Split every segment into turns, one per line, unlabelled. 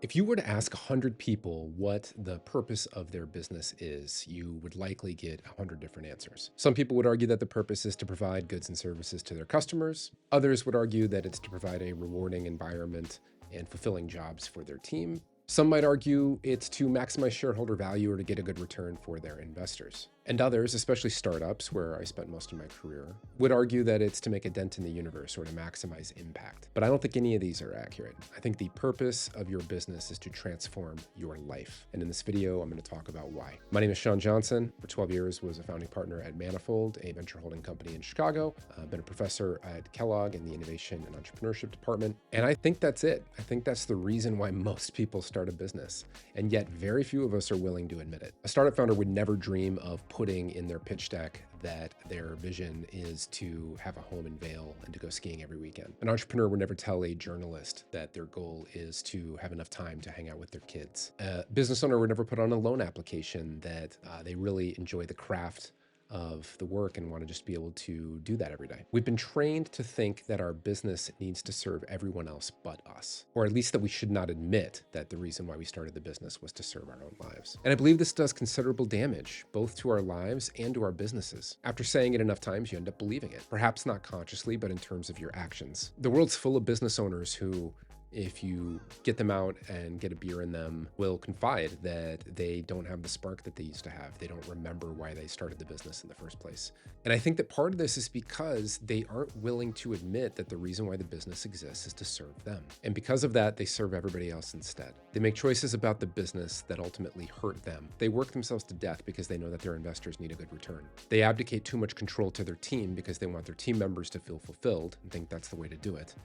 If you were to ask 100 people what the purpose of their business is, you would likely get 100 different answers. Some people would argue that the purpose is to provide goods and services to their customers. Others would argue that it's to provide a rewarding environment and fulfilling jobs for their team. Some might argue it's to maximize shareholder value or to get a good return for their investors. And others, especially startups, where I spent most of my career, would argue that it's to make a dent in the universe or to maximize impact. But I don't think any of these are accurate. I think the purpose of your business is to transform your life. And in this video, I'm going to talk about why. My name is Sean Johnson. For 12 years, was a founding partner at Manifold, a venture holding company in Chicago. I've been a professor at Kellogg in the Innovation and Entrepreneurship Department. And I think that's it. I think that's the reason why most people start a business. And yet very few of us are willing to admit it. A startup founder would never dream of putting in their pitch deck that their vision is to have a home in Vail and to go skiing every weekend. An entrepreneur would never tell a journalist that their goal is to have enough time to hang out with their kids. A business owner would never put on a loan application that they really enjoy the craft of the work and want to just be able to do that every day. We've been trained to think that our business needs to serve everyone else but us, or at least that we should not admit that the reason why we started the business was to serve our own lives. And I believe this does considerable damage, both to our lives and to our businesses. After saying it enough times, you end up believing it, perhaps not consciously, but in terms of your actions. The world's full of business owners who, if you get them out and get a beer in them, will confide that they don't have the spark that they used to have. They don't remember why they started the business in the first place. And I think that part of this is because they aren't willing to admit that the reason why the business exists is to serve them. And because of that, they serve everybody else instead. They make choices about the business that ultimately hurt them. They work themselves to death because they know that their investors need a good return. They abdicate too much control to their team because they want their team members to feel fulfilled and think that's the way to do it.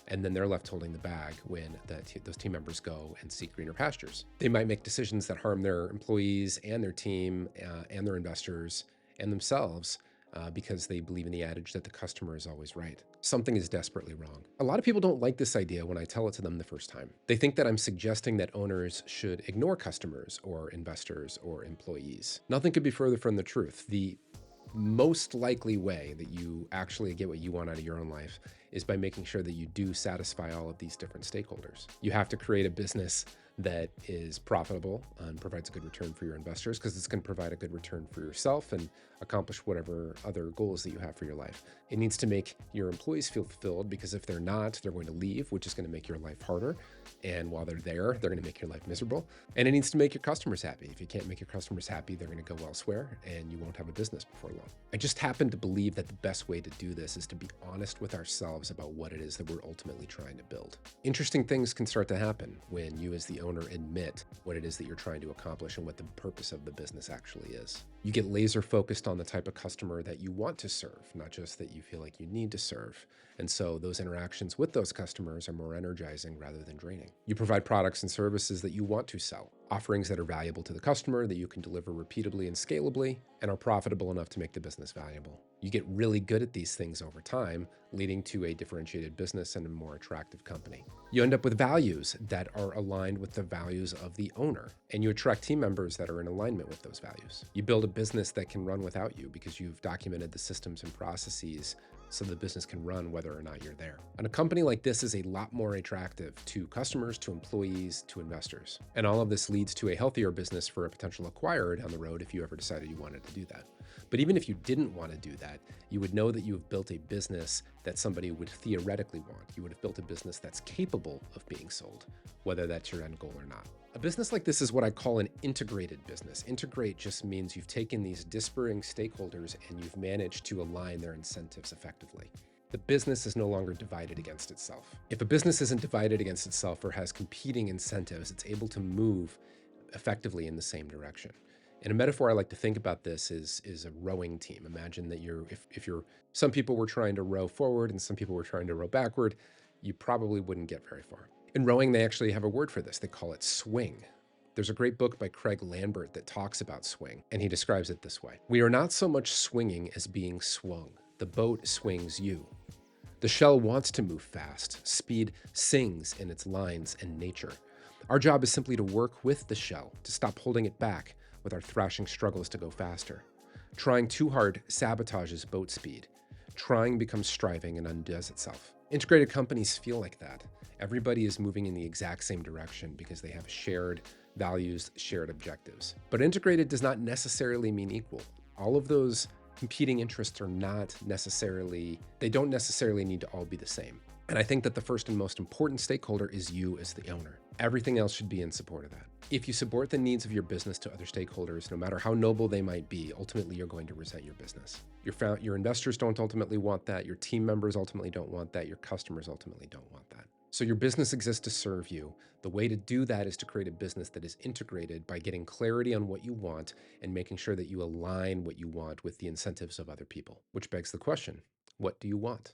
And then they're left holding the bag when those team members go and seek greener pastures. They might make decisions that harm their employees and their team and their investors and themselves because they believe in the adage that the customer is always right. Something is desperately wrong. A lot of people don't like this idea when I tell it to them the first time. They think that I'm suggesting that owners should ignore customers or investors or employees. Nothing could be further from the truth. The most likely way that you actually get what you want out of your own life is by making sure that you do satisfy all of these different stakeholders. You have to create a business that is profitable and provides a good return for your investors, because it's going to provide a good return for yourself and accomplish whatever other goals that you have for your life. It needs to make your employees feel fulfilled, because if they're not, they're going to leave, which is going to make your life harder. And while they're there, they're going to make your life miserable. And it needs to make your customers happy. If you can't make your customers happy, they're going to go elsewhere and you won't have a business before long. I just happen to believe that the best way to do this is to be honest with ourselves about what it is that we're ultimately trying to build. Interesting things can start to happen when you as the owner admit what it is that you're trying to accomplish and what the purpose of the business actually is. You get laser focused on the type of customer that you want to serve, not just that you feel like you need to serve. And so those interactions with those customers are more energizing rather than draining. You provide products and services that you want to sell, offerings that are valuable to the customer, that you can deliver repeatably and scalably, and are profitable enough to make the business valuable. You get really good at these things over time, leading to a differentiated business and a more attractive company. You end up with values that are aligned with the values of the owner, and you attract team members that are in alignment with those values. You build a business that can run without you because you've documented the systems and processes so the business can run whether or not you're there. And a company like this is a lot more attractive to customers, to employees, to investors. And all of this leads to a healthier business for a potential acquirer down the road if you ever decided you wanted to do that. But even if you didn't want to do that, you would know that you have built a business that somebody would theoretically want. You would have built a business that's capable of being sold, whether that's your end goal or not. A business like this is what I call an integrated business. Integrate just means you've taken these disparate stakeholders and you've managed to align their incentives effectively. The business is no longer divided against itself. If a business isn't divided against itself or has competing incentives, it's able to move effectively in the same direction. And a metaphor I like to think about this is a rowing team. Imagine that some people were trying to row forward and some people were trying to row backward, you probably wouldn't get very far. In rowing, they actually have a word for this. They call it swing. There's a great book by Craig Lambert that talks about swing, and he describes it this way. We are not so much swinging as being swung. The boat swings you. The shell wants to move fast. Speed sings in its lines and nature. Our job is simply to work with the shell, to stop holding it back with our thrashing struggles to go faster. Trying too hard sabotages boat speed. Trying becomes striving and undoes itself. Integrated companies feel like that. Everybody is moving in the exact same direction because they have shared values, shared objectives. But integrated does not necessarily mean equal. All of those competing interests are not necessarily, they don't necessarily need to all be the same. And I think that the first and most important stakeholder is you as the owner. Everything else should be in support of that. If you support the needs of your business to other stakeholders, no matter how noble they might be, ultimately you're going to resent your business. Your investors don't ultimately want that. Your team members ultimately don't want that. Your customers ultimately don't want that. So your business exists to serve you. The way to do that is to create a business that is integrated by getting clarity on what you want and making sure that you align what you want with the incentives of other people. Which begs the question, what do you want?